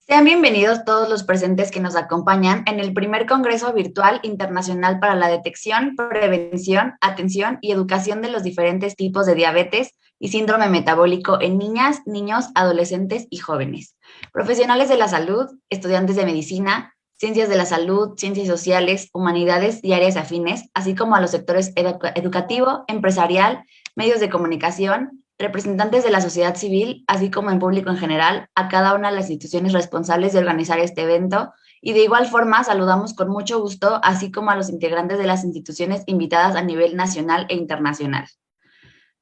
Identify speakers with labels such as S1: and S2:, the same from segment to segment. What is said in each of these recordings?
S1: Sean bienvenidos todos los presentes que nos acompañan en el primer Congreso Virtual Internacional para la Detección, Prevención, Atención y Educación de los diferentes tipos de diabetes y síndrome metabólico en niñas, niños, adolescentes y jóvenes. Profesionales de la salud, estudiantes de medicina, ciencias de la salud, ciencias sociales, humanidades y áreas afines, así como a los sectores educativo, empresarial, medios de comunicación, representantes de la sociedad civil, así como en público en general, a cada una de las instituciones responsables de organizar este evento. Y de igual forma, saludamos con mucho gusto, así como a los integrantes de las instituciones invitadas a nivel nacional e internacional.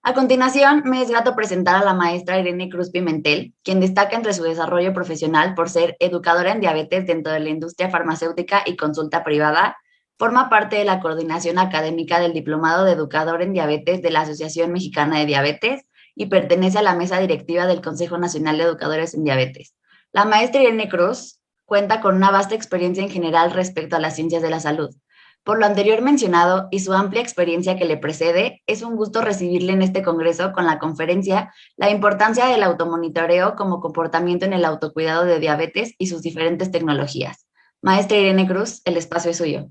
S1: A continuación, me es grato presentar a la maestra Irene Cruz Pimentel, quien destaca entre su desarrollo profesional por ser educadora en diabetes dentro de la industria farmacéutica y consulta privada. Forma parte de la coordinación académica del Diplomado de Educador en Diabetes de la Asociación Mexicana de Diabetes y pertenece a la mesa directiva del Consejo Nacional de Educadores en Diabetes. La maestra Irene Cruz cuenta con una vasta experiencia en general respecto a las ciencias de la salud. Por lo anterior mencionado y su amplia experiencia que le precede, es un gusto recibirle en este congreso con la conferencia La importancia del automonitoreo como comportamiento en el autocuidado de diabetes y sus diferentes tecnologías. Maestra Irene Cruz, el espacio es suyo.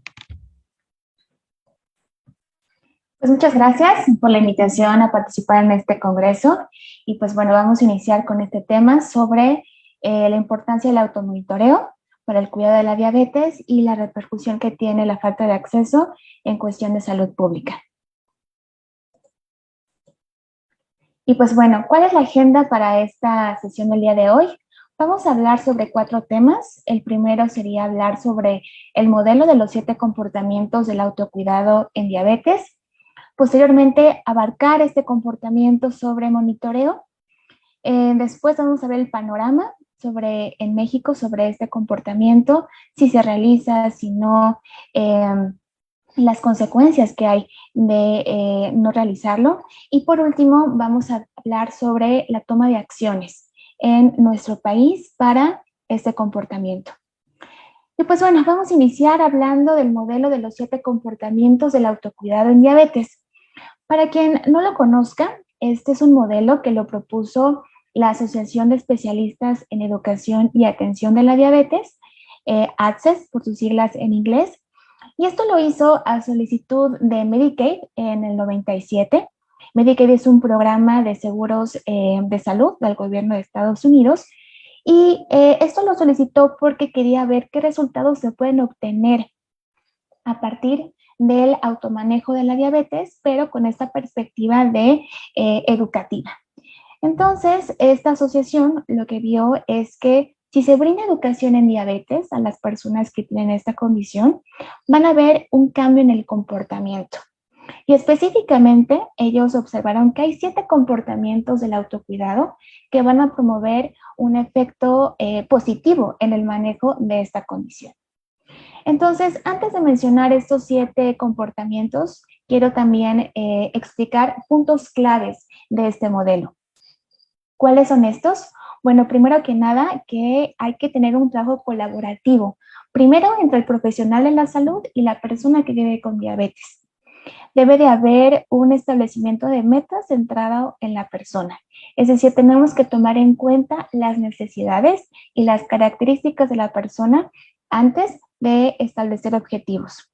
S2: Pues muchas gracias por la invitación a participar en este congreso y pues bueno, vamos a iniciar con este tema sobre la importancia del automonitoreo para el cuidado de la diabetes y la repercusión que tiene la falta de acceso en cuestión de salud pública. Y pues bueno, ¿cuál es la agenda para esta sesión del día de hoy? Vamos a hablar sobre 4 temas. El primero sería hablar sobre el modelo de los 7 comportamientos del autocuidado en diabetes. Posteriormente, abarcar este comportamiento sobre monitoreo. Después vamos a ver el panorama en México sobre este comportamiento, si se realiza, si no, las consecuencias que hay de no realizarlo. Y por último, vamos a hablar sobre la toma de acciones en nuestro país para este comportamiento. Y pues bueno, vamos a iniciar hablando del modelo de los 7 comportamientos del autocuidado en diabetes. Para quien no lo conozca, este es un modelo que lo propuso la Asociación de Especialistas en Educación y Atención de la Diabetes, ACCESS por sus siglas en inglés, y esto lo hizo a solicitud de Medicaid en el 97. Medicaid es un programa de seguros de salud del gobierno de Estados Unidos, y esto lo solicitó porque quería ver qué resultados se pueden obtener a partir del automanejo de la diabetes, pero con esta perspectiva de educativa. Entonces, esta asociación lo que vio es que si se brinda educación en diabetes a las personas que tienen esta condición, van a ver un cambio en el comportamiento. Y específicamente, ellos observaron que hay 7 comportamientos del autocuidado que van a promover un efecto positivo en el manejo de esta condición. Entonces, antes de mencionar estos 7 comportamientos, quiero también explicar puntos claves de este modelo. ¿Cuáles son estos? Bueno, primero que nada, que hay que tener un trabajo colaborativo, primero entre el profesional de la salud y la persona que vive con diabetes. Debe de haber un establecimiento de metas centrado en la persona. Es decir, tenemos que tomar en cuenta las necesidades y las características de la persona antes de establecer objetivos.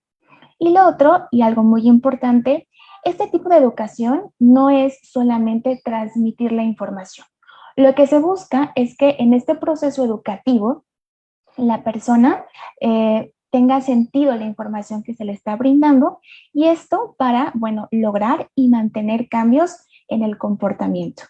S2: Y lo otro, y algo muy importante, este tipo de educación no es solamente transmitir la información. Lo que se busca es que en este proceso educativo la persona tenga sentido la información que se le está brindando, y esto para, bueno, lograr y mantener cambios en el comportamiento.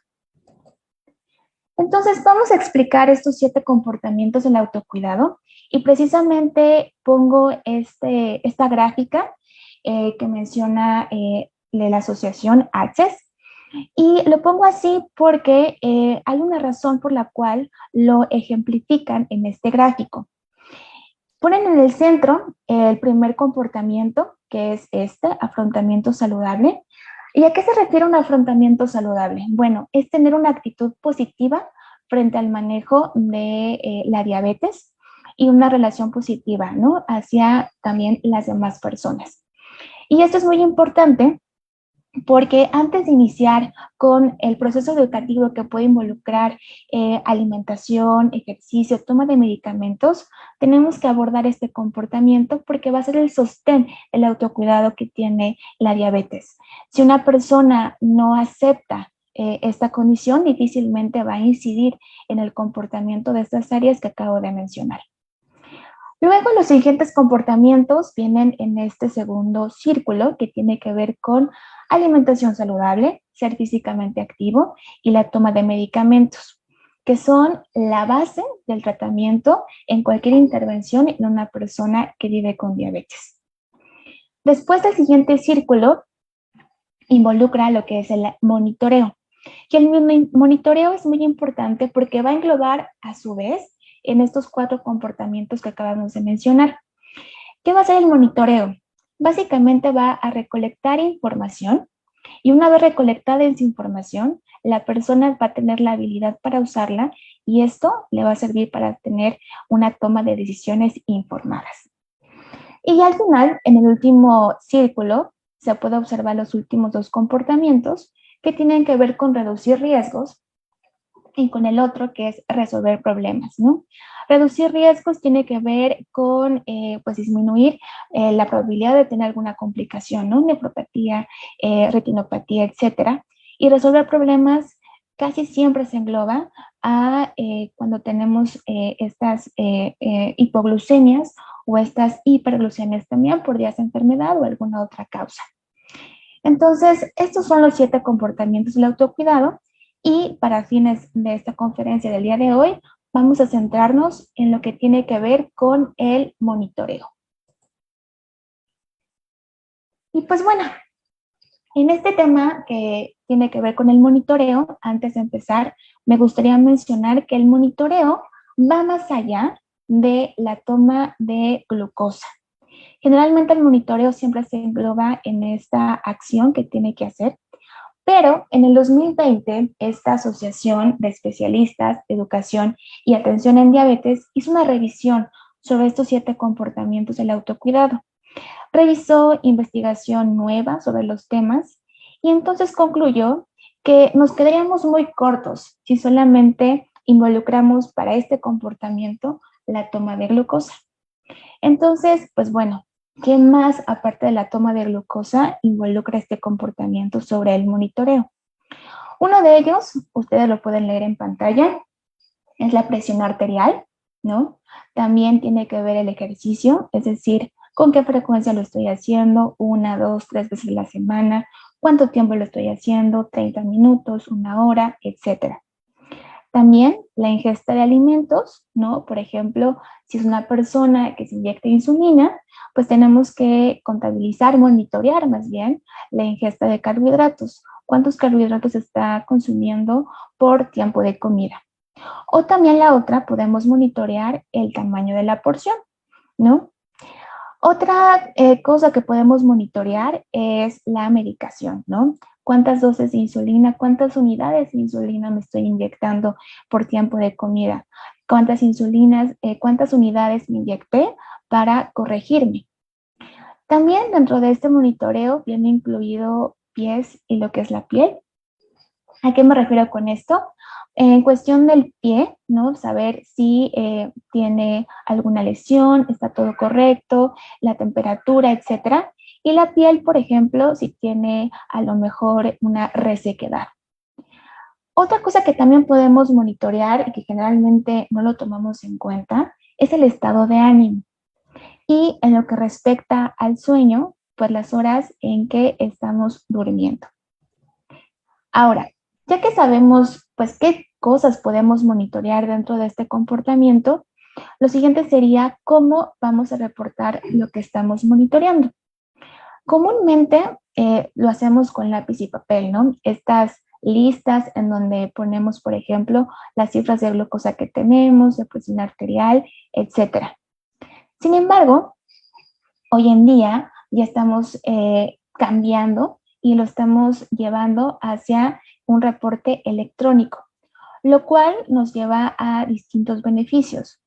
S2: Entonces, vamos a explicar estos 7 comportamientos del autocuidado y precisamente pongo esta gráfica que menciona de la asociación ACCESS, y lo pongo así porque hay una razón por la cual lo ejemplifican en este gráfico. Ponen en el centro el primer comportamiento, que es este afrontamiento saludable. ¿Y a qué se refiere un afrontamiento saludable? Bueno, es tener una actitud positiva frente al manejo de la diabetes y una relación positiva, ¿no?, hacia también las demás personas. Y esto es muy importante porque antes de iniciar con el proceso educativo que puede involucrar alimentación, ejercicio, toma de medicamentos, tenemos que abordar este comportamiento porque va a ser el sostén del autocuidado que tiene la diabetes. Si una persona no acepta esta condición, difícilmente va a incidir en el comportamiento de estas áreas que acabo de mencionar. Luego, los siguientes comportamientos vienen en este segundo círculo que tiene que ver con alimentación saludable, ser físicamente activo y la toma de medicamentos, que son la base del tratamiento en cualquier intervención en una persona que vive con diabetes. Después del siguiente círculo involucra lo que es el monitoreo. Y el monitoreo es muy importante porque va a englobar a su vez en estos 4 comportamientos que acabamos de mencionar. ¿Qué va a hacer el monitoreo? Básicamente va a recolectar información y una vez recolectada esa información, la persona va a tener la habilidad para usarla y esto le va a servir para tener una toma de decisiones informadas. Y al final, en el último círculo, se puede observar los últimos 2 comportamientos que tienen que ver con reducir riesgos y con el otro que es resolver problemas, ¿no? Reducir riesgos tiene que ver con pues disminuir la probabilidad de tener alguna complicación, ¿no? Nefropatía, retinopatía, etcétera. Y resolver problemas casi siempre se engloba a cuando tenemos estas hipoglucemias o estas hiperglucemias también por días de enfermedad o alguna otra causa. Entonces, estos son los 7 comportamientos del autocuidado y para fines de esta conferencia del día de hoy, vamos a centrarnos en lo que tiene que ver con el monitoreo. Y pues bueno, en este tema que tiene que ver con el monitoreo, antes de empezar, me gustaría mencionar que el monitoreo va más allá de la toma de glucosa. Generalmente el monitoreo siempre se engloba en esta acción que tiene que hacer, pero en el 2020 esta Asociación de Especialistas de Educación y Atención en Diabetes hizo una revisión sobre estos 7 comportamientos del autocuidado. Revisó investigación nueva sobre los temas y entonces concluyó que nos quedaríamos muy cortos si solamente involucramos para este comportamiento la toma de glucosa. Entonces, pues bueno, ¿qué más aparte de la toma de glucosa involucra este comportamiento sobre el monitoreo? Uno de ellos, ustedes lo pueden leer en pantalla, es la presión arterial, ¿no? También tiene que ver el ejercicio, es decir, con qué frecuencia lo estoy haciendo, 1, 2, 3 veces a la semana, cuánto tiempo lo estoy haciendo, 30 minutos, 1 hora, etcétera. También la ingesta de alimentos, ¿no? Por ejemplo, si es una persona que se inyecta insulina, pues tenemos que contabilizar, monitorear más bien la ingesta de carbohidratos. ¿Cuántos carbohidratos está consumiendo por tiempo de comida? O también la otra, podemos monitorear el tamaño de la porción, ¿no? Otra cosa que podemos monitorear es la medicación, ¿no? ¿Cuántas dosis de insulina, cuántas unidades de insulina me estoy inyectando por tiempo de comida? ¿Cuántas unidades me inyecté para corregirme? También dentro de este monitoreo viene incluido pies y lo que es la piel. ¿A qué me refiero con esto? En cuestión del pie, ¿no? Saber si tiene alguna lesión, está todo correcto, la temperatura, etcétera. Y la piel, por ejemplo, si tiene a lo mejor una resequedad. Otra cosa que también podemos monitorear y que generalmente no lo tomamos en cuenta es el estado de ánimo. Y en lo que respecta al sueño, pues las horas en que estamos durmiendo. Ahora, ya que sabemos pues qué cosas podemos monitorear dentro de este comportamiento, lo siguiente sería cómo vamos a reportar lo que estamos monitoreando. Comúnmente lo hacemos con lápiz y papel, ¿no? Estas listas en donde ponemos, por ejemplo, las cifras de glucosa que tenemos, de presión arterial, etcétera. Sin embargo, hoy en día ya estamos cambiando y lo estamos llevando hacia un reporte electrónico, lo cual nos lleva a distintos beneficios.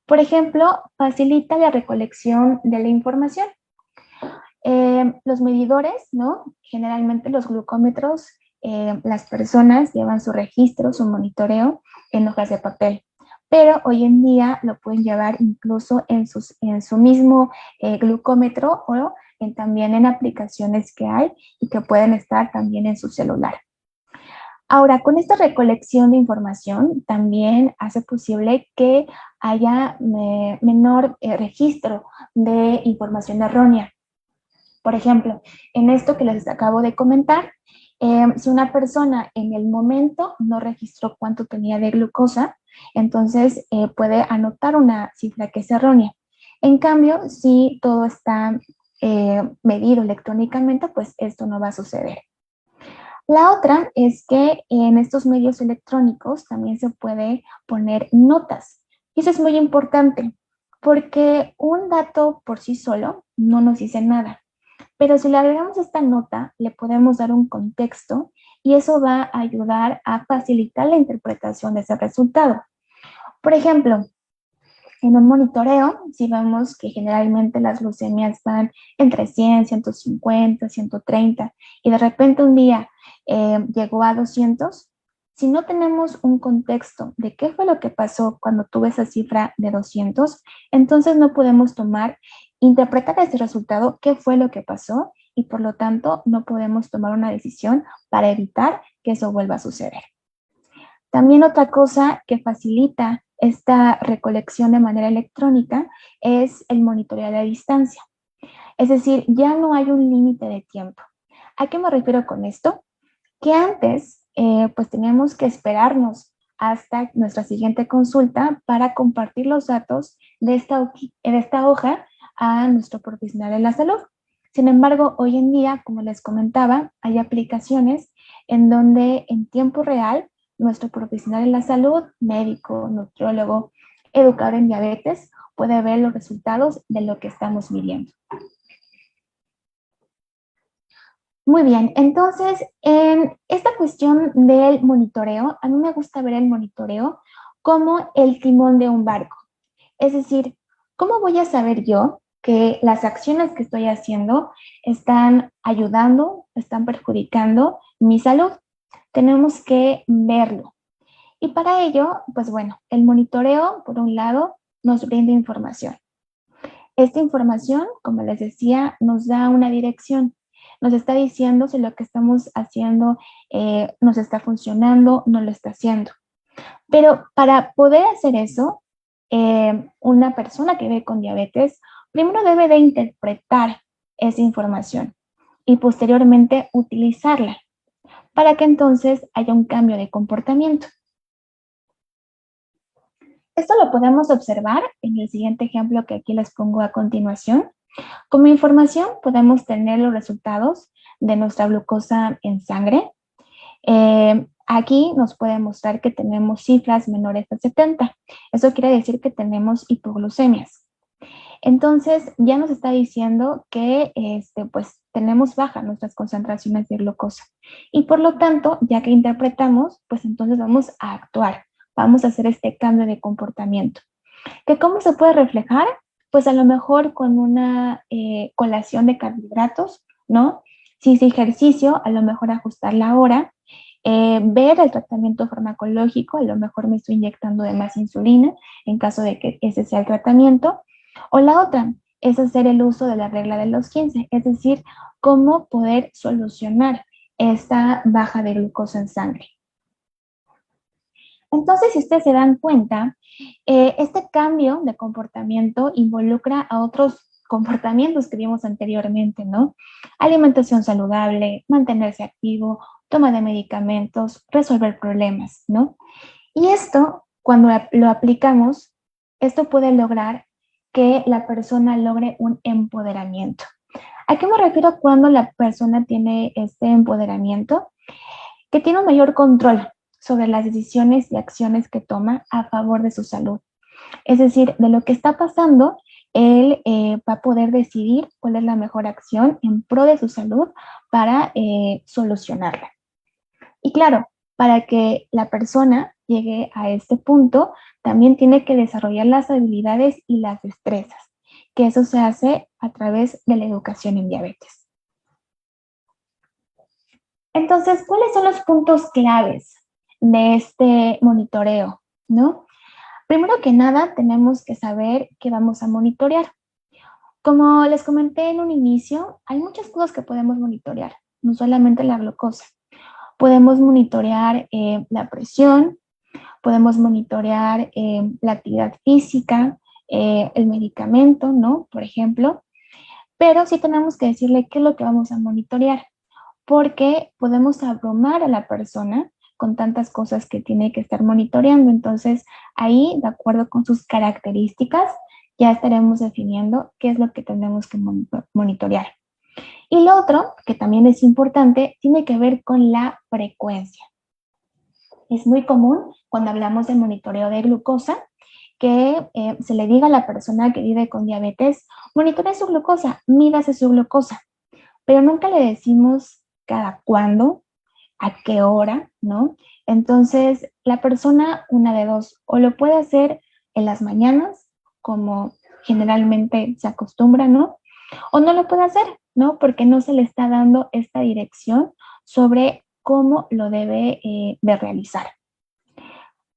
S2: Por ejemplo, facilita la recolección de la información. Los medidores, ¿no? Generalmente los glucómetros, las personas llevan su registro, su monitoreo en hojas de papel, pero hoy en día lo pueden llevar incluso en su mismo glucómetro o también en aplicaciones que hay y que pueden estar también en su celular. Ahora, con esta recolección de información también hace posible que haya menor registro de información errónea. Por ejemplo, en esto que les acabo de comentar, si una persona en el momento no registró cuánto tenía de glucosa, entonces puede anotar una cifra que es errónea. En cambio, si todo está medido electrónicamente, pues esto no va a suceder. La otra es que en estos medios electrónicos también se puede poner notas. Y eso es muy importante porque un dato por sí solo no nos dice nada. Pero si le agregamos esta nota, le podemos dar un contexto y eso va a ayudar a facilitar la interpretación de ese resultado. Por ejemplo, en un monitoreo, si vemos que generalmente las glucemias van entre 100, 150, 130 y de repente un día llegó a 200, si no tenemos un contexto de qué fue lo que pasó cuando tuve esa cifra de 200, entonces no podemos interpretar ese resultado, qué fue lo que pasó y por lo tanto no podemos tomar una decisión para evitar que eso vuelva a suceder. También otra cosa que facilita esta recolección de manera electrónica es el monitoreo a distancia. Es decir, ya no hay un límite de tiempo. ¿A qué me refiero con esto? Que antes, pues teníamos que esperarnos hasta nuestra siguiente consulta para compartir los datos de esta hoja a nuestro profesional de la salud. Sin embargo, hoy en día, como les comentaba, hay aplicaciones en donde en tiempo real nuestro profesional de la salud, médico, nutriólogo, educador en diabetes, puede ver los resultados de lo que estamos midiendo. Muy bien, entonces en esta cuestión del monitoreo, a mí me gusta ver el monitoreo como el timón de un barco. Es decir, ¿cómo voy a saber yo que las acciones que estoy haciendo están ayudando, están perjudicando mi salud? Tenemos que verlo. Y para ello, pues bueno, el monitoreo, por un lado, nos brinda información. Esta información, como les decía, nos da una dirección. Nos está diciendo si lo que estamos haciendo nos está funcionando, no lo está haciendo. Pero para poder hacer eso, una persona que vive con diabetes, primero debe de interpretar esa información y posteriormente utilizarla para que entonces haya un cambio de comportamiento. Esto lo podemos observar en el siguiente ejemplo que aquí les pongo a continuación. Como información podemos tener los resultados de nuestra glucosa en sangre. Aquí nos puede mostrar que tenemos cifras menores de 70. Eso quiere decir que tenemos hipoglucemias. Entonces ya nos está diciendo que pues tenemos bajas nuestras concentraciones de glucosa. Y por lo tanto, ya que interpretamos, pues entonces vamos a actuar. Vamos a hacer este cambio de comportamiento. ¿Que cómo se puede reflejar? Pues a lo mejor con una colación de carbohidratos, ¿no? Si es ejercicio, a lo mejor ajustar la hora, ver el tratamiento farmacológico, a lo mejor me estoy inyectando de más insulina en caso de que ese sea el tratamiento. O la otra es hacer el uso de la regla de los 15, es decir, cómo poder solucionar esta baja de glucosa en sangre. Entonces, si ustedes se dan cuenta, este cambio de comportamiento involucra a otros comportamientos que vimos anteriormente, ¿no? Alimentación saludable, mantenerse activo, toma de medicamentos, resolver problemas, ¿no? Y esto, cuando lo aplicamos, esto puede lograr que la persona logre un empoderamiento. ¿A qué me refiero cuando la persona tiene este empoderamiento? Que tiene un mayor control sobre las decisiones y acciones que toma a favor de su salud. Es decir, de lo que está pasando, él va a poder decidir cuál es la mejor acción en pro de su salud para solucionarla. Y claro, para que la persona llegue a este punto, también tiene que desarrollar las habilidades y las destrezas. que eso se hace a través de la educación en diabetes. Entonces, ¿cuáles son los puntos claves de este monitoreo, no? Primero que nada, tenemos que saber qué vamos a monitorear. Como les comenté en un inicio, hay muchas cosas que podemos monitorear, no solamente la glucosa. Podemos monitorear la presión, podemos monitorear la actividad física, el medicamento, ¿no? Por ejemplo, pero sí tenemos que decirle qué es lo que vamos a monitorear, porque podemos abrumar a la persona con tantas cosas que tiene que estar monitoreando. Entonces, ahí, de acuerdo con sus características, ya estaremos definiendo qué es lo que tenemos que monitorear. Y lo otro, que también es importante, tiene que ver con la frecuencia. Es muy común cuando hablamos del monitoreo de glucosa que se le diga a la persona que vive con diabetes, monitoree su glucosa, mídase su glucosa, pero nunca le decimos cada cuándo, a qué hora, ¿no? Entonces, la persona, una de dos, o lo puede hacer en las mañanas, como generalmente se acostumbra, ¿no? O no lo puede hacer, ¿no? Porque no se le está dando esta dirección sobre cómo lo debe de realizar.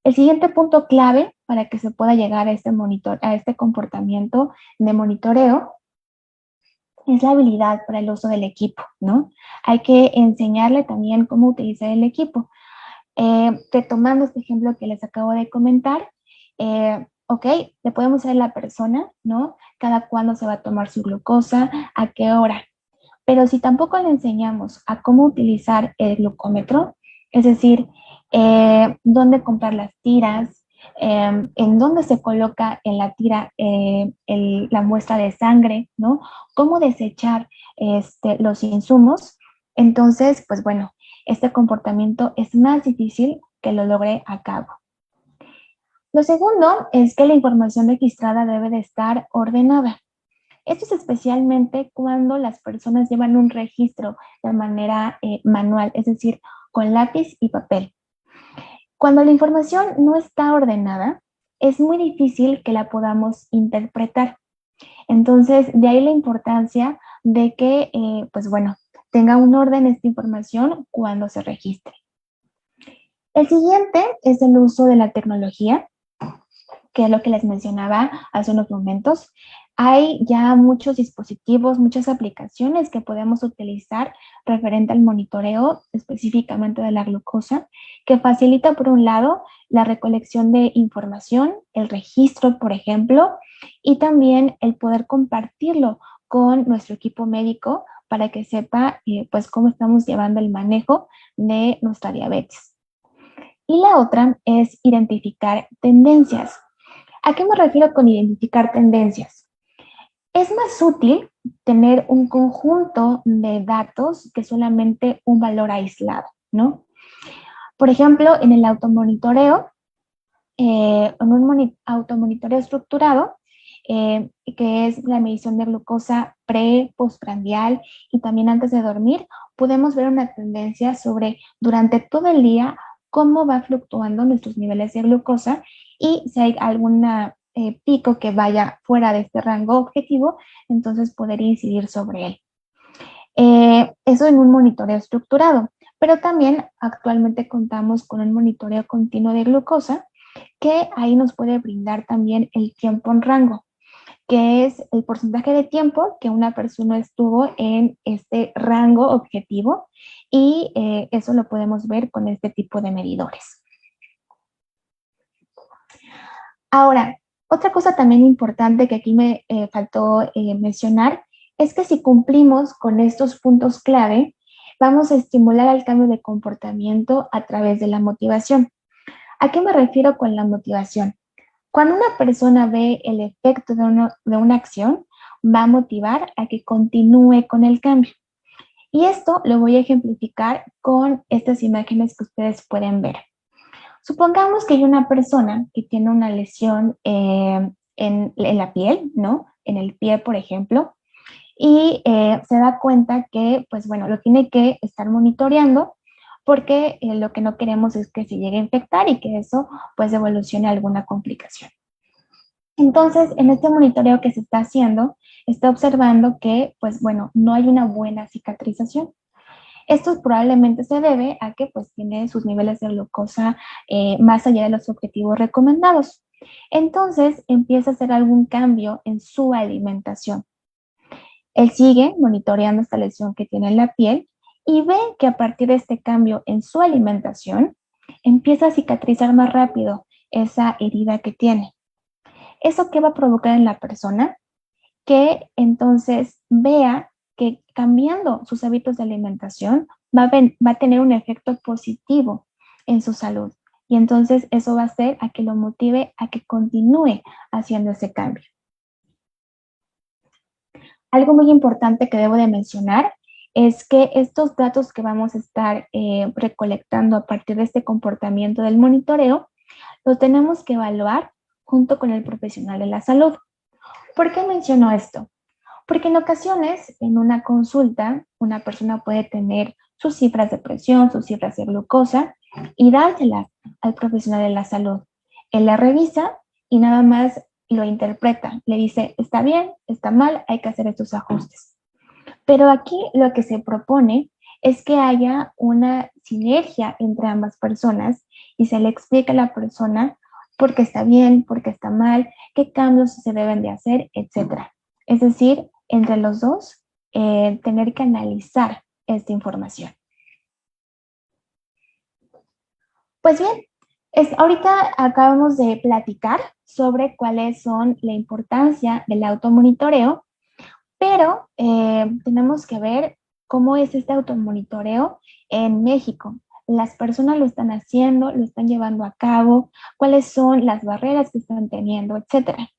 S2: El siguiente punto clave para que se pueda llegar a este comportamiento de monitoreo es la habilidad para el uso del equipo, ¿no? Hay que enseñarle también cómo utilizar el equipo. Retomando este ejemplo que les acabo de comentar, ok, le podemos decir a la persona, ¿no? Cada cuándo se va a tomar su glucosa, a qué hora. Pero si tampoco le enseñamos a cómo utilizar el glucómetro, es decir, dónde comprar las tiras, en dónde se coloca en la tira la muestra de sangre, ¿no? Cómo desechar los insumos. Entonces, pues bueno, este comportamiento es más difícil que lo logre a cabo. Lo segundo es que la información registrada debe de estar ordenada. Esto es especialmente cuando las personas llevan un registro de manera manual, es decir, con lápiz y papel. Cuando la información no está ordenada, es muy difícil que la podamos interpretar. Entonces, de ahí la importancia de que, pues bueno, tenga un orden esta información cuando se registre. El siguiente es el uso de la tecnología, que es lo que les mencionaba hace unos momentos. Hay ya muchos dispositivos, muchas aplicaciones que podemos utilizar referente al monitoreo específicamente de la glucosa, que facilita por un lado la recolección de información, el registro, por ejemplo, y también el poder compartirlo con nuestro equipo médico para que sepa pues cómo estamos llevando el manejo de nuestra diabetes. Y la otra es identificar tendencias. ¿A qué me refiero con identificar tendencias? Es más útil tener un conjunto de datos que solamente un valor aislado, ¿no? Por ejemplo, en el automonitoreo, en un automonitoreo estructurado, que es la medición de glucosa postprandial y también antes de dormir, podemos ver una tendencia sobre durante todo el día cómo va fluctuando nuestros niveles de glucosa y si hay alguna pico que vaya fuera de este rango objetivo, entonces poder incidir sobre él. Eso en un monitoreo estructurado, pero también actualmente contamos con un monitoreo continuo de glucosa que ahí nos puede brindar también el tiempo en rango, que es el porcentaje de tiempo que una persona estuvo en este rango objetivo y eso lo podemos ver con este tipo de medidores. Ahora, otra cosa también importante que aquí me faltó mencionar es que si cumplimos con estos puntos clave, vamos a estimular el cambio de comportamiento a través de la motivación. ¿A qué me refiero con la motivación? Cuando una persona ve el efecto de una acción, va a motivar a que continúe con el cambio. Y esto lo voy a ejemplificar con estas imágenes que ustedes pueden ver. Supongamos que hay una persona que tiene una lesión en la piel, ¿no? En el pie, por ejemplo, y se da cuenta que, pues bueno, lo tiene que estar monitoreando porque lo que no queremos es que se llegue a infectar y que eso pues evolucione a alguna complicación. Entonces, en este monitoreo que se está haciendo, está observando que, pues bueno, no hay una buena cicatrización. Esto probablemente se debe a que pues tiene sus niveles de glucosa más allá de los objetivos recomendados. Entonces empieza a hacer algún cambio en su alimentación. Él sigue monitoreando esta lesión que tiene en la piel y ve que a partir de este cambio en su alimentación empieza a cicatrizar más rápido esa herida que tiene. ¿Eso qué va a provocar en la persona? Que entonces vea que cambiando sus hábitos de alimentación va a tener un efecto positivo en su salud. Y entonces eso va a hacer a que lo motive a que continúe haciendo ese cambio. Algo muy importante que debo de mencionar es que estos datos que vamos a estar recolectando a partir de este comportamiento del monitoreo, los tenemos que evaluar junto con el profesional de la salud. ¿Por qué menciono esto? Porque en ocasiones, en una consulta, una persona puede tener sus cifras de presión, sus cifras de glucosa y dárselas al profesional de la salud. Él la revisa y nada más lo interpreta. Le dice, está bien, está mal, hay que hacer estos ajustes. Pero aquí lo que se propone es que haya una sinergia entre ambas personas y se le explique a la persona por qué está bien, por qué está mal, qué cambios se deben de hacer, etc. Es decir, entre los dos, tener que analizar esta información. Pues bien, ahorita acabamos de platicar sobre cuáles son la importancia del automonitoreo, pero tenemos que ver cómo es este automonitoreo en México. Las personas lo están haciendo, lo están llevando a cabo, cuáles son las barreras que están teniendo, etcétera.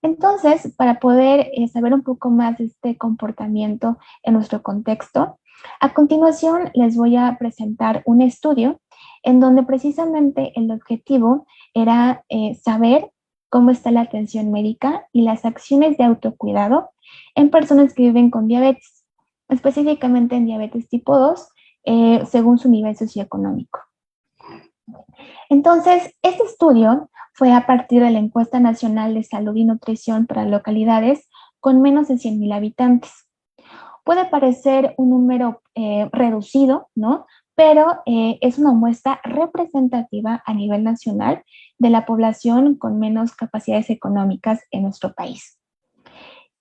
S2: Entonces, para poder saber un poco más de este comportamiento en nuestro contexto, a continuación les voy a presentar un estudio en donde precisamente el objetivo era saber cómo está la atención médica y las acciones de autocuidado en personas que viven con diabetes, específicamente en diabetes tipo 2, según su nivel socioeconómico. Entonces, este estudio fue a partir de la Encuesta Nacional de Salud y Nutrición para localidades con menos de 100,000 habitantes. Puede parecer un número reducido, ¿no? Pero es una muestra representativa a nivel nacional de la población con menos capacidades económicas en nuestro país.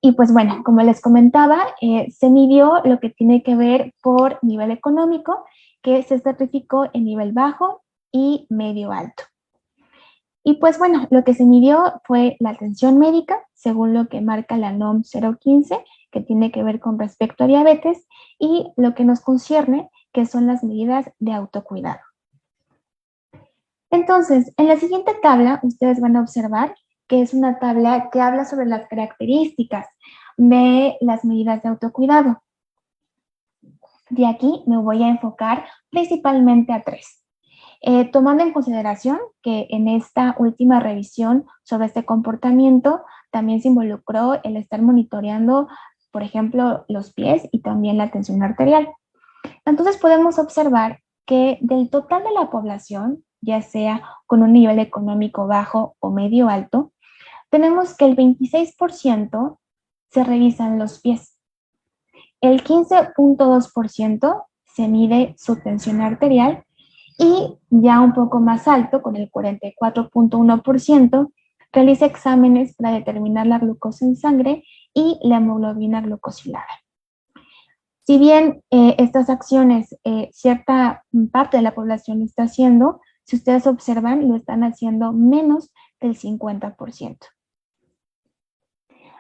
S2: Y pues bueno, como les comentaba, se midió lo que tiene que ver por nivel económico, que se estratificó en nivel bajo y medio alto. Y pues bueno, lo que se midió fue la atención médica, según lo que marca la NOM 015, que tiene que ver con respecto a diabetes, y lo que nos concierne, que son las medidas de autocuidado. Entonces, en la siguiente tabla, ustedes van a observar que es una tabla que habla sobre las características de las medidas de autocuidado. De aquí me voy a enfocar principalmente a tres. Tomando en consideración que en esta última revisión sobre este comportamiento también se involucró el estar monitoreando, por ejemplo, los pies y también la tensión arterial. Entonces podemos observar que del total de la población, ya sea con un nivel económico bajo o medio alto, tenemos que el 26% se revisan los pies. El 15.2% se mide su tensión arterial y ya un poco más alto, con el 44.1%, realiza exámenes para determinar la glucosa en sangre y la hemoglobina glucosilada. Si bien estas acciones cierta parte de la población lo está haciendo, si ustedes observan, lo están haciendo menos del 50%.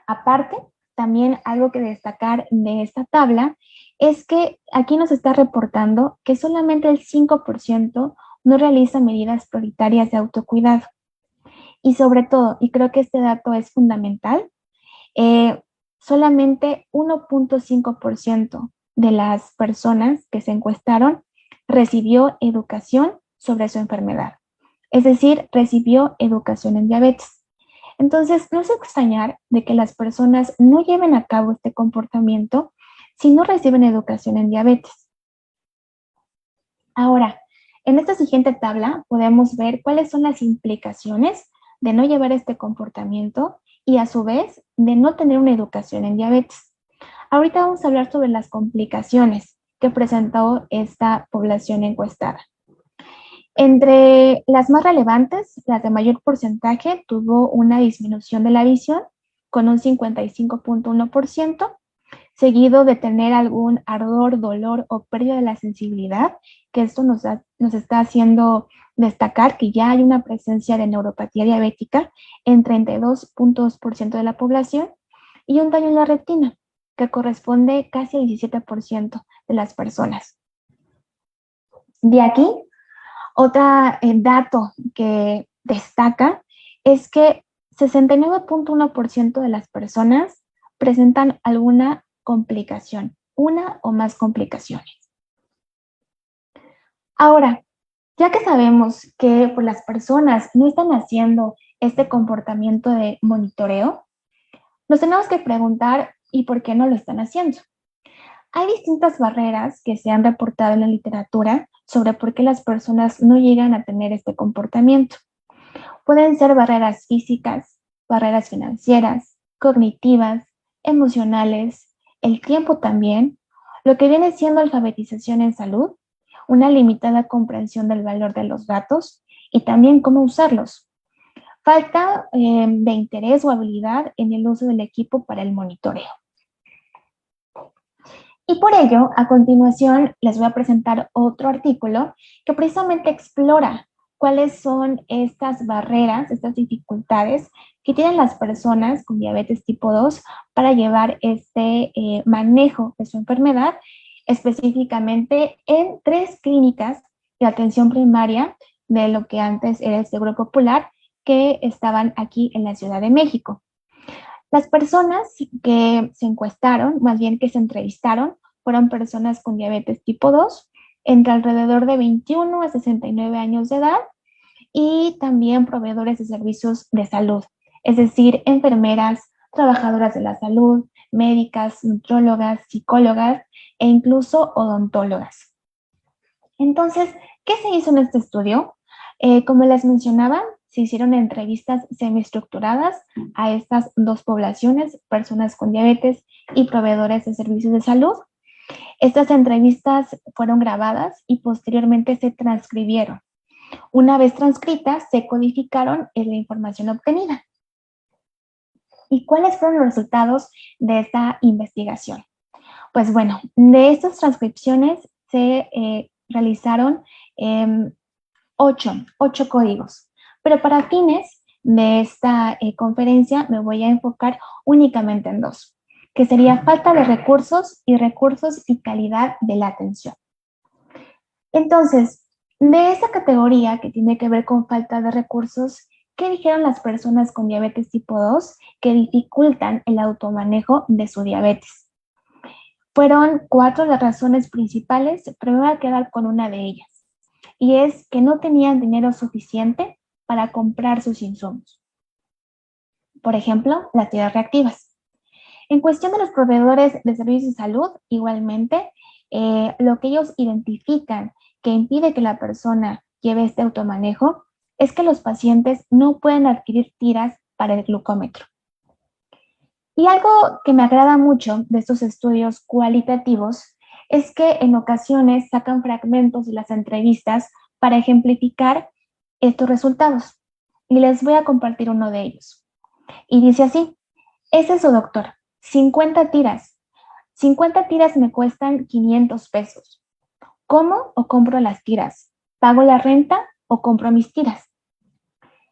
S2: Aparte, también algo que destacar de esta tabla es que aquí nos está reportando que solamente el 5% no realiza medidas prioritarias de autocuidado. Y sobre todo, y creo que este dato es fundamental, solamente 1.5% de las personas que se encuestaron recibió educación sobre su enfermedad. Es decir, recibió educación en diabetes. Entonces, no es extrañar de que las personas no lleven a cabo este comportamiento si no reciben educación en diabetes. Ahora, en esta siguiente tabla podemos ver cuáles son las implicaciones de no llevar este comportamiento y a su vez de no tener una educación en diabetes. Ahorita vamos a hablar sobre las complicaciones que presentó esta población encuestada. Entre las más relevantes, las de mayor porcentaje tuvo una disminución de la visión con un 55.1%, seguido de tener algún ardor, dolor o pérdida de la sensibilidad, que esto nos está haciendo destacar que ya hay una presencia de neuropatía diabética en 32.2% de la población y un daño en la retina, que corresponde casi al 17% de las personas. De aquí, otro dato que destaca es que 69.1% de las personas presentan alguna complicación, una o más complicaciones. Ahora, ya que sabemos que pues, las personas no están haciendo este comportamiento de monitoreo, nos tenemos que preguntar ¿y por qué no lo están haciendo? Hay distintas barreras que se han reportado en la literatura sobre por qué las personas no llegan a tener este comportamiento. Pueden ser barreras físicas, barreras financieras, cognitivas, emocionales, el tiempo también, lo que viene siendo alfabetización en salud, una limitada comprensión del valor de los datos y también cómo usarlos. Falta de interés o habilidad en el uso del equipo para el monitoreo. Y por ello, a continuación, les voy a presentar otro artículo que precisamente explora cuáles son estas barreras, estas dificultades que tienen las personas con diabetes tipo 2 para llevar este manejo de su enfermedad, específicamente en 3 clínicas de atención primaria de lo que antes era el Seguro Popular, que estaban aquí en la Ciudad de México. Las personas que se encuestaron, más bien que se entrevistaron, fueron personas con diabetes tipo 2, entre alrededor de 21 a 69 años de edad, y también proveedores de servicios de salud, es decir, enfermeras, trabajadoras de la salud, médicas, nutrólogas, psicólogas e incluso odontólogas. Entonces, ¿qué se hizo en este estudio? Como les mencionaba, se hicieron entrevistas semiestructuradas a estas 2 poblaciones, personas con diabetes y proveedores de servicios de salud. Estas entrevistas fueron grabadas y posteriormente se transcribieron. Una vez transcritas, se codificaron en la información obtenida. ¿Y cuáles fueron los resultados de esta investigación? Pues bueno, de estas transcripciones se realizaron 8 códigos, pero para fines de esta conferencia me voy a enfocar únicamente en 2, que sería falta de recursos y calidad de la atención. Entonces, de esa categoría que tiene que ver con falta de recursos, ¿qué dijeron las personas con diabetes tipo 2 que dificultan el automanejo de su diabetes? Fueron 4 las razones principales, pero me voy a quedar con una de ellas, y es que no tenían dinero suficiente para comprar sus insumos. Por ejemplo, las tiras reactivas. En cuestión de los proveedores de servicios de salud, igualmente, lo que ellos identifican que impide que la persona lleve este automanejo es que los pacientes no pueden adquirir tiras para el glucómetro. Y algo que me agrada mucho de estos estudios cualitativos es que en ocasiones sacan fragmentos de las entrevistas para ejemplificar estos resultados. Y les voy a compartir uno de ellos. Y dice así: ese es su doctor, 50 tiras. 50 tiras me cuestan 500 pesos. ¿Como o compro las tiras? ¿Pago la renta o compro mis tiras?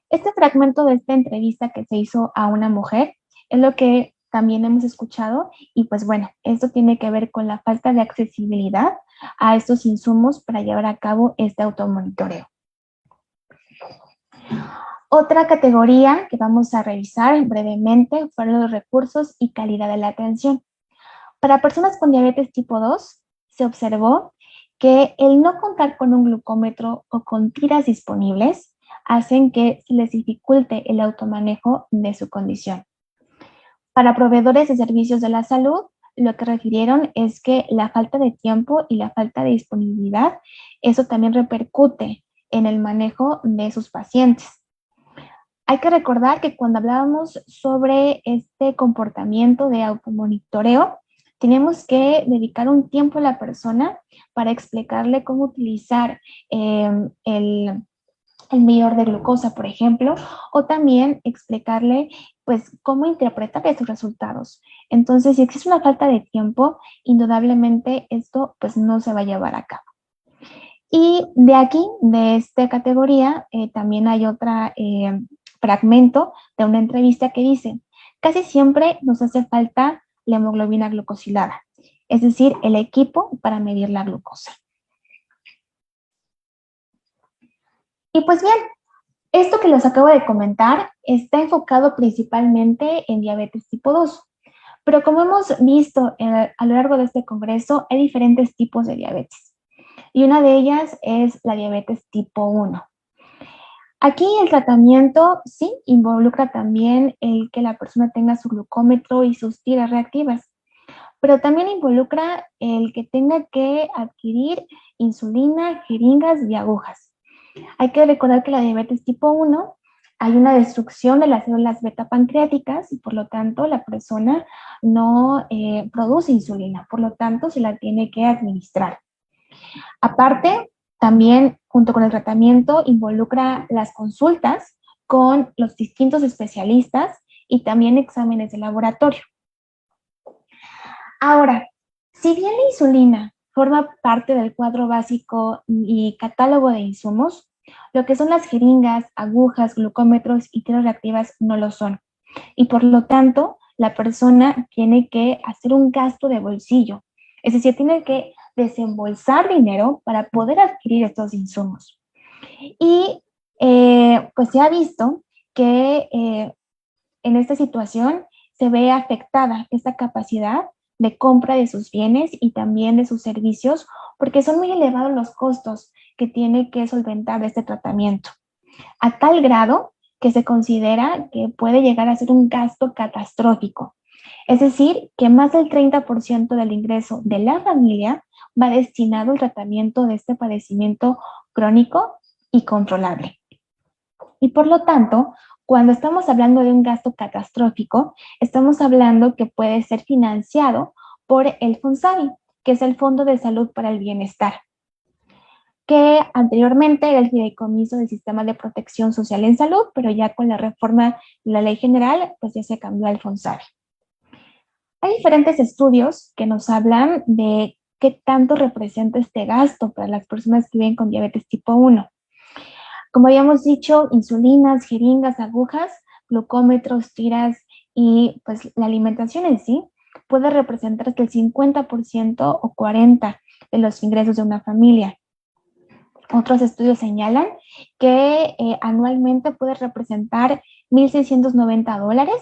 S2: Este fragmento de esta entrevista que se hizo a una mujer es lo que también hemos escuchado, y pues bueno, esto tiene que ver con la falta de accesibilidad a estos insumos para llevar a cabo este automonitoreo. Otra categoría que vamos a revisar brevemente fueron los recursos y calidad de la atención. Para personas con diabetes tipo 2, se observó que el no contar con un glucómetro o con tiras disponibles hacen que se les dificulte el automanejo de su condición. Para proveedores de servicios de la salud, lo que refirieron es que la falta de tiempo y la falta de disponibilidad, eso también repercute en el manejo de sus pacientes. Hay que recordar que cuando hablábamos sobre este comportamiento de automonitoreo, tenemos que dedicar un tiempo a la persona para explicarle cómo utilizar el medidor de glucosa, por ejemplo, o también explicarle pues cómo interpretar esos resultados. Entonces, si existe una falta de tiempo, indudablemente esto pues no se va a llevar a cabo. Y de aquí, de esta categoría, también hay otra fragmento de una entrevista que dice, casi siempre nos hace falta la hemoglobina glucosilada, es decir, el equipo para medir la glucosa. Y pues bien, esto que les acabo de comentar está enfocado principalmente en diabetes tipo 2, pero como hemos visto a lo largo de este congreso, hay diferentes tipos de diabetes y una de ellas es la diabetes tipo 1. Aquí el tratamiento sí involucra también el que la persona tenga su glucómetro y sus tiras reactivas, pero también involucra el que tenga que adquirir insulina, jeringas y agujas. Hay que recordar que la diabetes tipo 1 hay una destrucción de las células beta pancreáticas y por lo tanto la persona no produce insulina, por lo tanto se la tiene que administrar. Aparte, también junto con el tratamiento involucra las consultas con los distintos especialistas y también exámenes de laboratorio. Ahora, si bien la insulina forma parte del cuadro básico y catálogo de insumos, lo que son las jeringas, agujas, glucómetros y tiras reactivas no lo son. Y por lo tanto, la persona tiene que hacer un gasto de bolsillo. Es decir, tiene que desembolsar dinero para poder adquirir estos insumos. Y pues se ha visto que en esta situación se ve afectada esta capacidad de compra de sus bienes y también de sus servicios, porque son muy elevados los costos que tiene que solventar este tratamiento, a tal grado que se considera que puede llegar a ser un gasto catastrófico. Es decir, que más del 30% del ingreso de la familia va destinado al tratamiento de este padecimiento crónico y controlable. Y por lo tanto, cuando estamos hablando de un gasto catastrófico, estamos hablando que puede ser financiado por el FONSABI, que es el Fondo de Salud para el Bienestar, que anteriormente era el fideicomiso del Sistema de Protección Social en Salud, pero ya con la reforma de la Ley General, pues ya se cambió al FONSABI. Hay diferentes estudios que nos hablan de qué tanto representa este gasto para las personas que viven con diabetes tipo 1. Como habíamos dicho, insulinas, jeringas, agujas, glucómetros, tiras y pues la alimentación en sí puede representar hasta el 50% o 40% de los ingresos de una familia. Otros estudios señalan que anualmente puede representar $1,690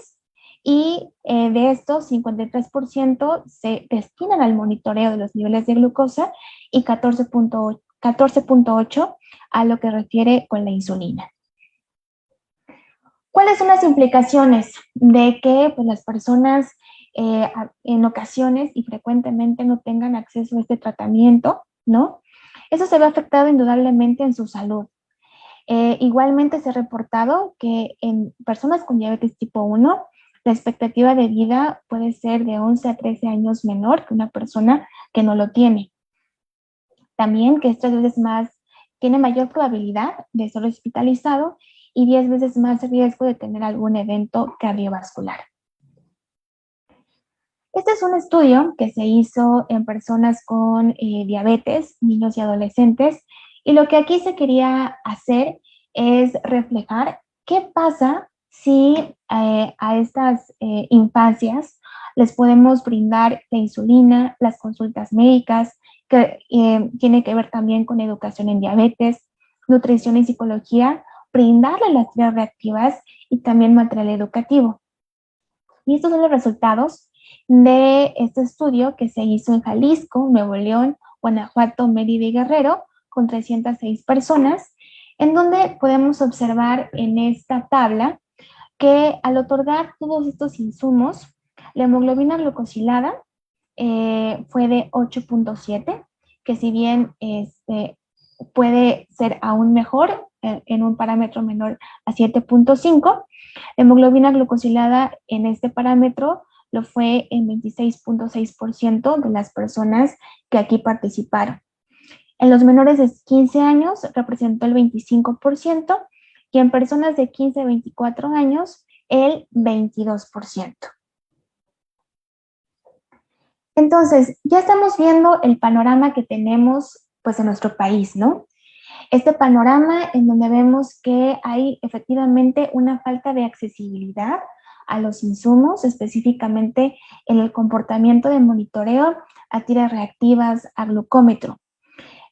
S2: y de estos 53% se destinan al monitoreo de los niveles de glucosa y 14.8 a lo que refiere con la insulina. ¿Cuáles son las implicaciones de que pues, las personas en ocasiones y frecuentemente no tengan acceso a este tratamiento, ¿no? Eso se ve afectado indudablemente en su salud. Igualmente se ha reportado que en personas con diabetes tipo 1, la expectativa de vida puede ser de 11 a 13 años menor que una persona que no lo tiene. También que es 3 veces más, tiene mayor probabilidad de ser hospitalizado y 10 veces más riesgo de tener algún evento cardiovascular. Este es un estudio que se hizo en personas con diabetes, niños y adolescentes, y lo que aquí se quería hacer es reflejar qué pasa si a estas infancias les podemos brindar la insulina, las consultas médicas, que tiene que ver también con educación en diabetes, nutrición y psicología, brindarle las terapias reactivas y también material educativo. Y estos son los resultados de este estudio que se hizo en Jalisco, Nuevo León, Guanajuato, Mérida y Guerrero, con 306 personas, en donde podemos observar en esta tabla que al otorgar todos estos insumos, la hemoglobina glucosilada fue de 8.7, que si bien puede ser aún mejor, en un parámetro menor a 7.5. La hemoglobina glucosilada en este parámetro lo fue en 26.6% de las personas que aquí participaron. En los menores de 15 años representó el 25% y en personas de 15 a 24 años el 22%. Entonces, ya estamos viendo el panorama que tenemos pues en nuestro país, ¿no? Este panorama en donde vemos que hay efectivamente una falta de accesibilidad a los insumos, específicamente en el comportamiento de monitoreo a tiras reactivas, a glucómetro.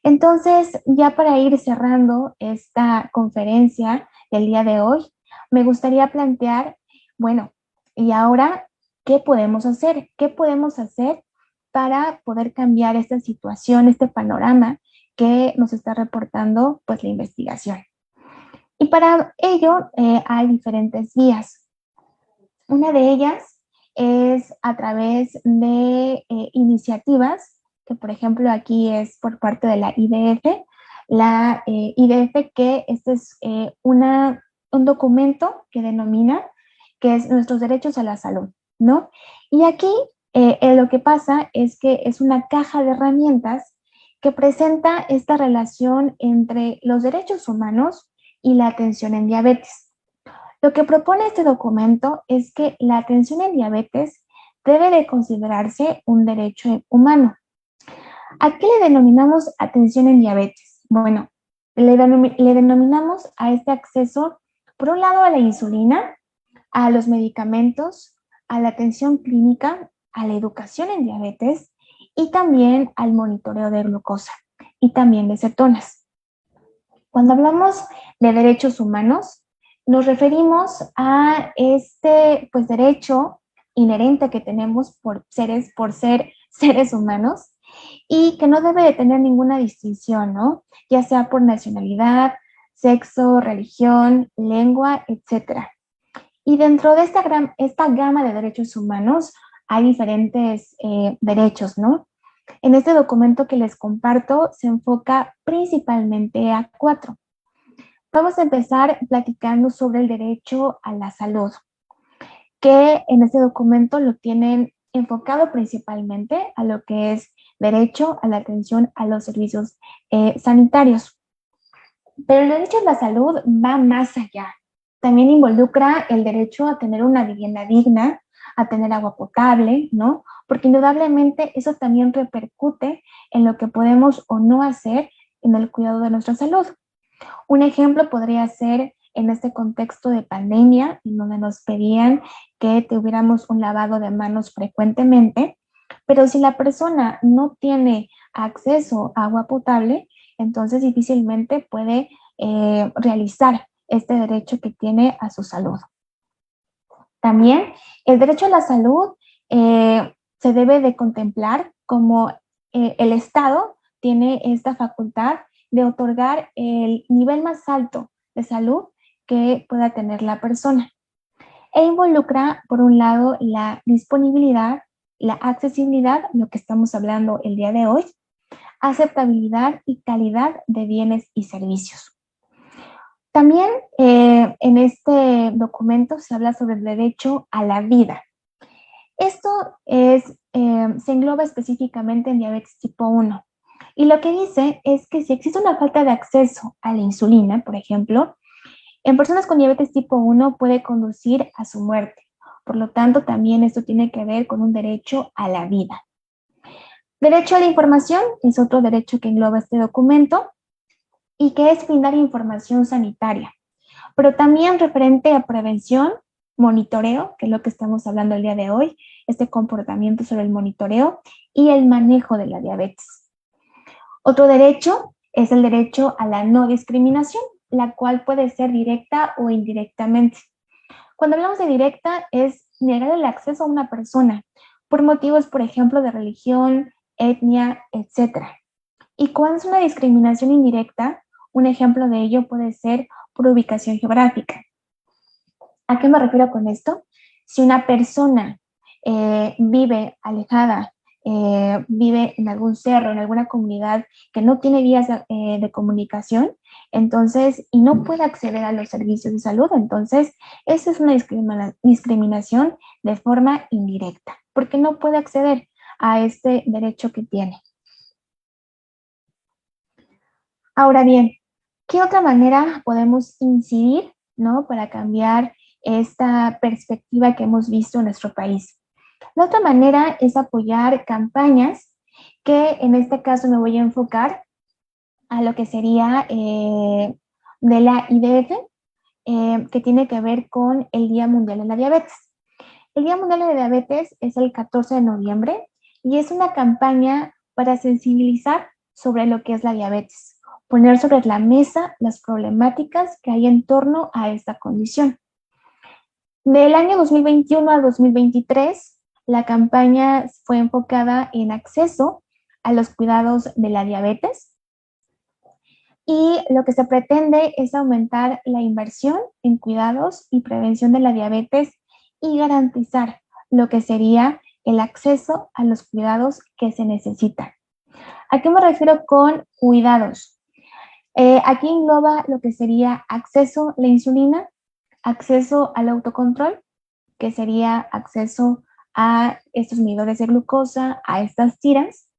S2: Entonces, ya para ir cerrando esta conferencia del día de hoy, me gustaría plantear, bueno, y ahora, ¿qué podemos hacer? ¿Qué podemos hacer para poder cambiar esta situación, este panorama que nos está reportando pues la investigación? Y para ello hay diferentes vías. Una de ellas es a través de iniciativas, que por ejemplo aquí es por parte de la IDF, que este es un documento que denomina que es nuestros derechos a la salud, ¿no? Y aquí lo que pasa es que es una caja de herramientas que presenta esta relación entre los derechos humanos y la atención en diabetes. Lo que propone este documento es que la atención en diabetes debe de considerarse un derecho humano. ¿A qué le denominamos atención en diabetes? Bueno, le denominamos a este acceso, por un lado, a la insulina, a los medicamentos, a la atención clínica, a la educación en diabetes y también al monitoreo de glucosa y también de cetonas. Cuando hablamos de derechos humanos, nos referimos a este pues, derecho inherente que tenemos por ser seres humanos y que no debe de tener ninguna distinción, ¿no? Ya sea por nacionalidad, sexo, religión, lengua, etc. Y dentro de esta gama de derechos humanos hay diferentes derechos, ¿no? En este documento que les comparto se enfoca principalmente a 4. Vamos a empezar platicando sobre el derecho a la salud, que en este documento lo tienen enfocado principalmente a lo que es derecho a la atención a los servicios sanitarios. Pero el derecho a la salud va más allá. También involucra el derecho a tener una vivienda digna, a tener agua potable, ¿no? Porque indudablemente eso también repercute en lo que podemos o no hacer en el cuidado de nuestra salud. Un ejemplo podría ser en este contexto de pandemia, en donde nos pedían que tuviéramos un lavado de manos frecuentemente, pero si la persona no tiene acceso a agua potable, entonces difícilmente puede realizar este derecho que tiene a su salud. También el derecho a la salud se debe de contemplar como el Estado tiene esta facultad de otorgar el nivel más alto de salud que pueda tener la persona. E involucra, por un lado, la disponibilidad, la accesibilidad, lo que estamos hablando el día de hoy, aceptabilidad y calidad de bienes y servicios. También en este documento se habla sobre el derecho a la vida. Esto se engloba específicamente en diabetes tipo 1. Y lo que dice es que si existe una falta de acceso a la insulina, por ejemplo, en personas con diabetes tipo 1 puede conducir a su muerte. Por lo tanto, también esto tiene que ver con un derecho a la vida. Derecho a la información es otro derecho que engloba este documento y que es brindar información sanitaria, pero también referente a prevención, monitoreo, que es lo que estamos hablando el día de hoy, este comportamiento sobre el monitoreo y el manejo de la diabetes. Otro derecho es el derecho a la no discriminación, la cual puede ser directa o indirectamente. Cuando hablamos de directa es negar el acceso a una persona por motivos, por ejemplo, de religión, etnia, etc. Y cuando es una discriminación indirecta, un ejemplo de ello puede ser por ubicación geográfica. ¿A qué me refiero con esto? Si una persona vive alejada vive en algún cerro, en alguna comunidad que no tiene vías de comunicación, entonces, y no puede acceder a los servicios de salud, entonces, eso es una discriminación de forma indirecta, porque no puede acceder a este derecho que tiene. Ahora bien, ¿qué otra manera podemos incidir, ¿no?, para cambiar esta perspectiva que hemos visto en nuestro país? La otra manera es apoyar campañas que en este caso me voy a enfocar a lo que sería de la IDF, que tiene que ver con el Día Mundial de la Diabetes. El Día Mundial de la Diabetes es el 14 de noviembre y es una campaña para sensibilizar sobre lo que es la diabetes, poner sobre la mesa las problemáticas que hay en torno a esta condición. Del año 2021 a 2023, la campaña fue enfocada en acceso a los cuidados de la diabetes y lo que se pretende es aumentar la inversión en cuidados y prevención de la diabetes y garantizar lo que sería el acceso a los cuidados que se necesitan. ¿A qué me refiero con cuidados? Aquí engloba lo que sería acceso a la insulina, acceso al autocontrol, que sería acceso a estos medidores de glucosa, a estas tiras,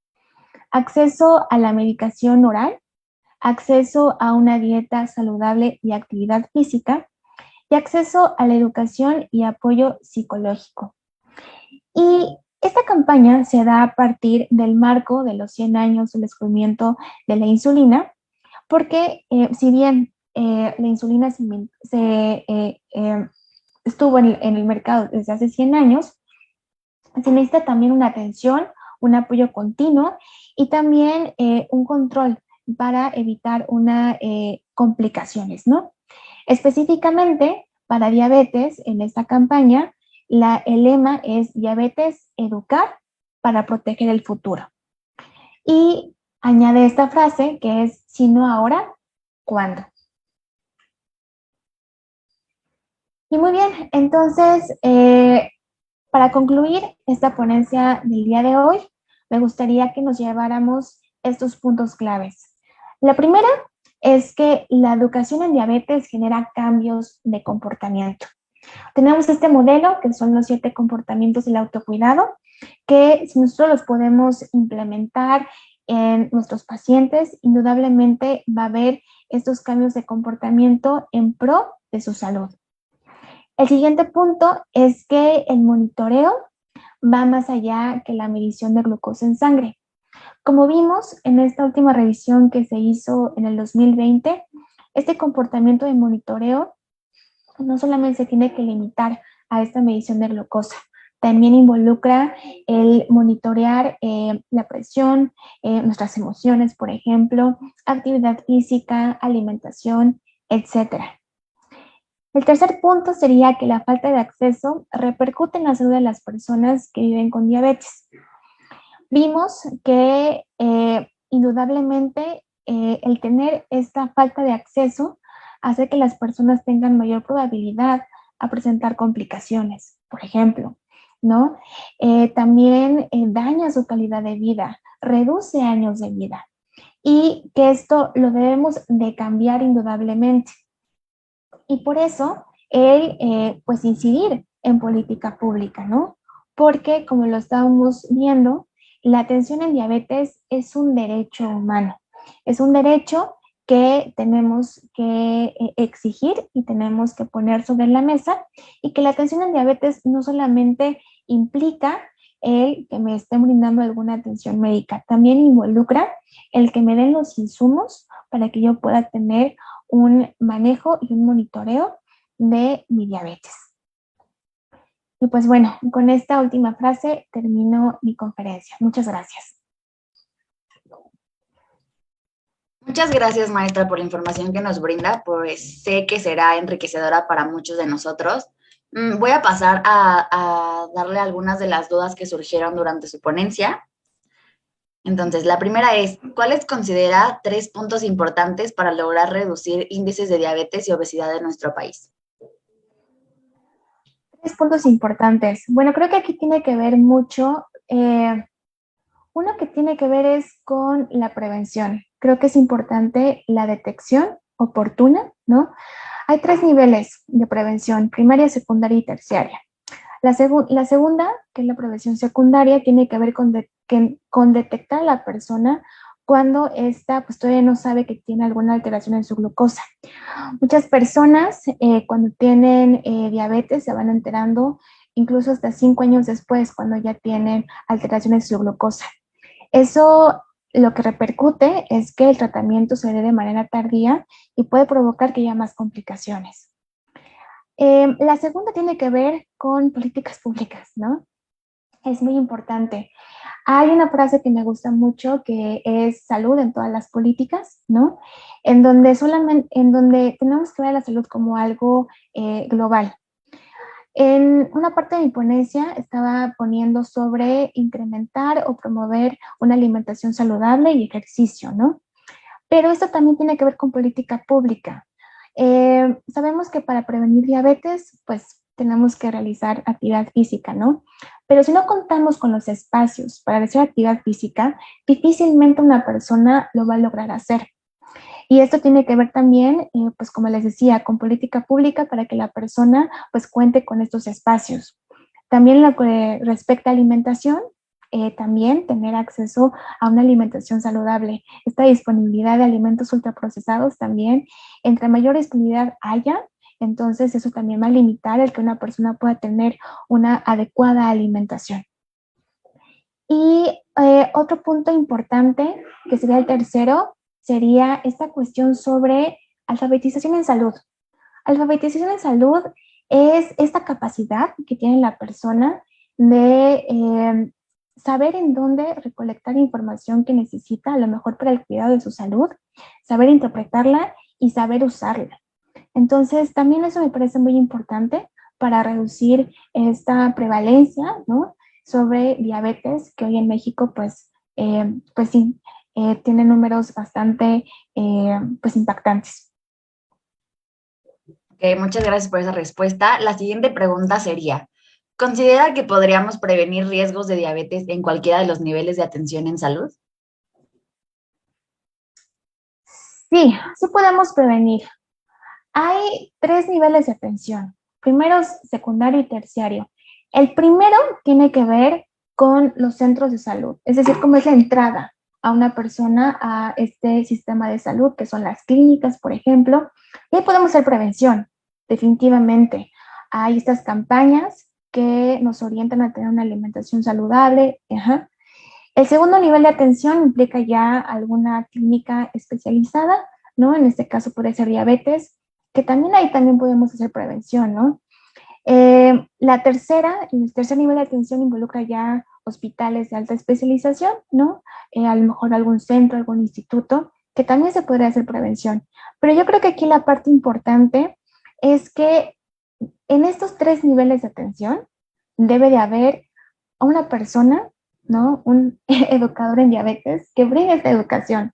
S2: acceso a la medicación oral, acceso a una dieta saludable y actividad física, y acceso a la educación y apoyo psicológico. Y esta campaña se da a partir del marco de los 100 años del descubrimiento de la insulina, porque si bien la insulina estuvo en el mercado desde hace 100 años, se necesita también una atención, un apoyo continuo y también un control para evitar complicaciones, ¿no? Específicamente para diabetes, en esta campaña, el lema es diabetes, educar para proteger el futuro. Y añade esta frase que es, si no ahora, ¿cuándo? Y muy bien, entonces, para concluir esta ponencia del día de hoy, me gustaría que nos lleváramos estos puntos claves. La primera es que la educación en diabetes genera cambios de comportamiento. Tenemos este modelo que son los 7 comportamientos del autocuidado, que si nosotros los podemos implementar en nuestros pacientes, indudablemente va a haber estos cambios de comportamiento en pro de su salud. El siguiente punto es que el monitoreo va más allá que la medición de glucosa en sangre. Como vimos en esta última revisión que se hizo en el 2020, este comportamiento de monitoreo no solamente se tiene que limitar a esta medición de glucosa, también involucra el monitorear la presión, nuestras emociones, por ejemplo, actividad física, alimentación, etcétera. El tercer punto sería que la falta de acceso repercute en la salud de las personas que viven con diabetes. Vimos que indudablemente el tener esta falta de acceso hace que las personas tengan mayor probabilidad a presentar complicaciones, por ejemplo, ¿no? También daña su calidad de vida, reduce años de vida y que esto lo debemos de cambiar indudablemente. Y por eso, pues incidir en política pública, ¿no? Porque, como lo estábamos viendo, la atención en diabetes es un derecho humano. Es un derecho que tenemos que exigir y tenemos que poner sobre la mesa y que la atención en diabetes no solamente implica el que me estén brindando alguna atención médica, también involucra el que me den los insumos para que yo pueda tener un manejo y un monitoreo de mi diabetes. Y pues bueno, con esta última frase termino mi conferencia. Muchas gracias.
S1: Muchas gracias, maestra, por la información que nos brinda, pues sé que será enriquecedora para muchos de nosotros. Voy a pasar a darle algunas de las dudas que surgieron durante su ponencia. Entonces, la primera es, ¿cuáles considera 3 puntos importantes para lograr reducir índices de diabetes y obesidad en nuestro país?
S2: 3 puntos importantes. Bueno, creo que aquí tiene que ver mucho Uno que tiene que ver es con la prevención. Creo que es importante la detección oportuna, ¿no? Hay tres niveles de prevención: primaria, secundaria y terciaria. La segunda, que es la prevención secundaria, tiene que ver con detectar a la persona cuando ésta pues, todavía no sabe que tiene alguna alteración en su glucosa. Muchas personas cuando tienen diabetes se van enterando incluso hasta 5 años después, cuando ya tienen alteraciones en su glucosa. Eso lo que repercute es que el tratamiento se dé de manera tardía y puede provocar que haya más complicaciones. La segunda tiene que ver con políticas públicas, ¿no? Es muy importante. Hay una frase que me gusta mucho que es salud en todas las políticas, ¿no? En donde tenemos que ver la salud como algo global. En una parte de mi ponencia estaba poniendo sobre incrementar o promover una alimentación saludable y ejercicio, ¿no? Pero esto también tiene que ver con política pública. Sabemos que para prevenir diabetes, pues tenemos que realizar actividad física, ¿no? Pero si no contamos con los espacios para hacer actividad física, difícilmente una persona lo va a lograr hacer. Y esto tiene que ver también, pues como les decía, con política pública para que la persona pues cuente con estos espacios. También lo que respecta a alimentación, también tener acceso a una alimentación saludable. Esta disponibilidad de alimentos ultraprocesados también, entre mayor disponibilidad haya, entonces eso también va a limitar el que una persona pueda tener una adecuada alimentación. Y otro punto importante, que sería el tercero, sería esta cuestión sobre alfabetización en salud. Alfabetización en salud es esta capacidad que tiene la persona de saber en dónde recolectar información que necesita, a lo mejor para el cuidado de su salud, saber interpretarla y saber usarla. Entonces, también eso me parece muy importante para reducir esta prevalencia, ¿no?, sobre diabetes, que hoy en México, pues sí, tiene números bastante, pues impactantes.
S1: Ok, muchas gracias por esa respuesta. La siguiente pregunta sería, ¿considera que podríamos prevenir riesgos de diabetes en cualquiera de los niveles de atención en salud?
S2: Sí, sí podemos prevenir. Hay tres niveles de atención: primero, secundario y terciario. El primero tiene que ver con los centros de salud, es decir, cómo es la entrada a una persona a este sistema de salud, que son las clínicas, por ejemplo. Y ahí podemos hacer prevención, definitivamente. Hay estas campañas que nos orientan a tener una alimentación saludable. Ajá. El segundo nivel de atención implica ya alguna clínica especializada, ¿no? En este caso puede ser diabetes, que también ahí también podemos hacer prevención, ¿no? El tercer nivel de atención involucra ya hospitales de alta especialización, ¿no? A lo mejor algún centro, algún instituto, que también se podría hacer prevención. Pero yo creo que aquí la parte importante es que en estos tres niveles de atención debe de haber una persona, ¿no? Un educador en diabetes que brinde esta educación,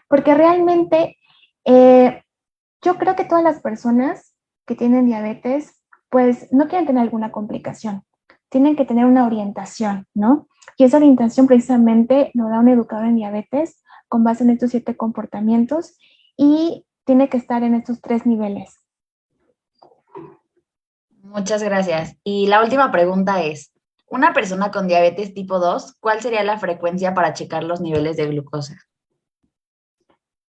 S2: porque realmente yo creo que todas las personas que tienen diabetes, pues no quieren tener alguna complicación, tienen que tener una orientación, ¿no? Y esa orientación precisamente lo da un educador en diabetes con base en estos 7 comportamientos y tiene que estar en estos 3 niveles.
S1: Muchas gracias. Y la última pregunta es, una persona con diabetes tipo 2, ¿cuál sería la frecuencia para checar los niveles de glucosa?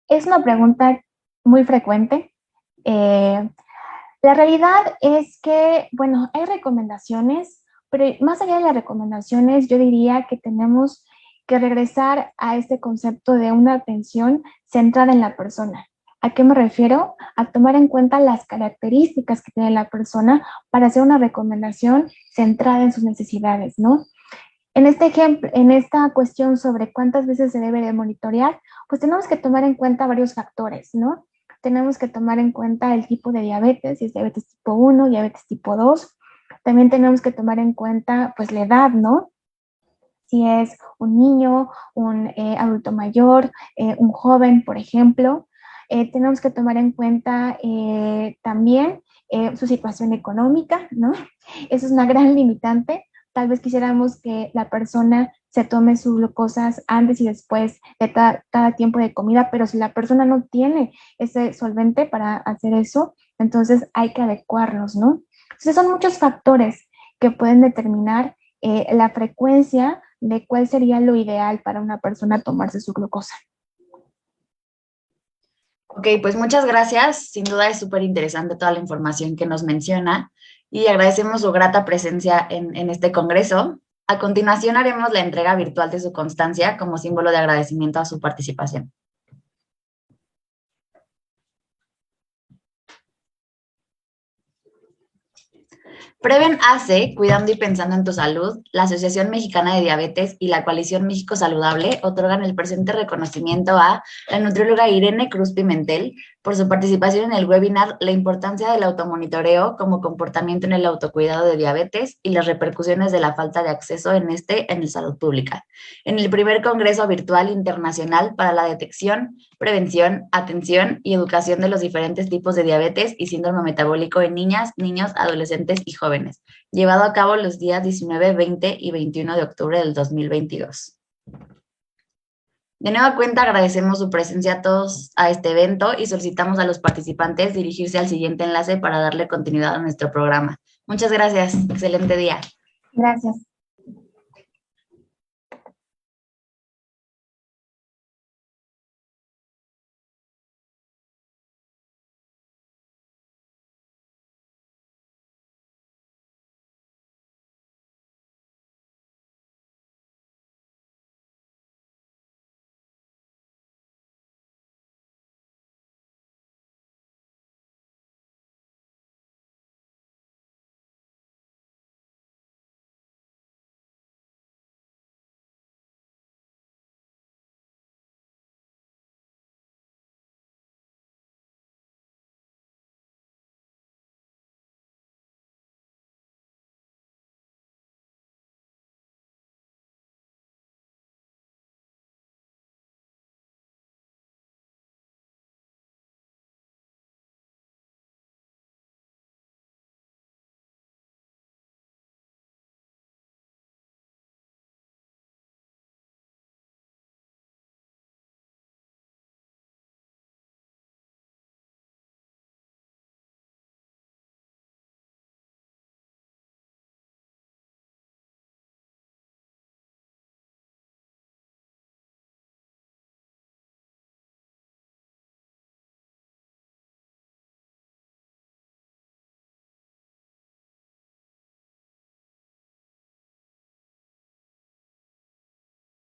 S2: Es una pregunta muy frecuente. La realidad es que, bueno, hay recomendaciones, pero más allá de las recomendaciones, yo diría que tenemos que regresar a este concepto de una atención centrada en la persona. ¿A qué me refiero? A tomar en cuenta las características que tiene la persona para hacer una recomendación centrada en sus necesidades, ¿no? En este ejemplo, en esta cuestión sobre cuántas veces se debe de monitorear, pues tenemos que tomar en cuenta varios factores, ¿no? Tenemos que tomar en cuenta el tipo de diabetes, si es diabetes tipo 1, diabetes tipo 2. También tenemos que tomar en cuenta, pues, la edad, ¿no? Si es un niño, un adulto mayor, un joven, por ejemplo. Tenemos que tomar en cuenta también su situación económica, ¿no? Eso es una gran limitante. Tal vez quisiéramos que la persona se tome sus glucosas antes y después de cada tiempo de comida, pero si la persona no tiene ese solvente para hacer eso, entonces hay que adecuarlos, ¿no? Entonces son muchos factores que pueden determinar la frecuencia de cuál sería lo ideal para una persona tomarse su glucosa.
S1: Ok, pues muchas gracias. Sin duda es súper interesante toda la información que nos menciona y agradecemos su grata presencia en este congreso. A continuación haremos la entrega virtual de su constancia como símbolo de agradecimiento a su participación. Preven AC, Cuidando y Pensando en tu Salud, la Asociación Mexicana de Diabetes y la Coalición México Saludable otorgan el presente reconocimiento a la nutrióloga Irene Cruz Pimentel por su participación en el webinar La importancia del automonitoreo como comportamiento en el autocuidado de diabetes y las repercusiones de la falta de acceso en la salud pública, en el primer Congreso Virtual Internacional para la Detección, Prevención, Atención y Educación de los diferentes tipos de diabetes y síndrome metabólico en niñas, niños, adolescentes y jóvenes, llevado a cabo los días 19, 20 y 21 de octubre del 2022. De nueva cuenta, agradecemos su presencia a todos a este evento y solicitamos a los participantes dirigirse al siguiente enlace para darle continuidad a nuestro programa. Muchas gracias. Excelente día.
S2: Gracias.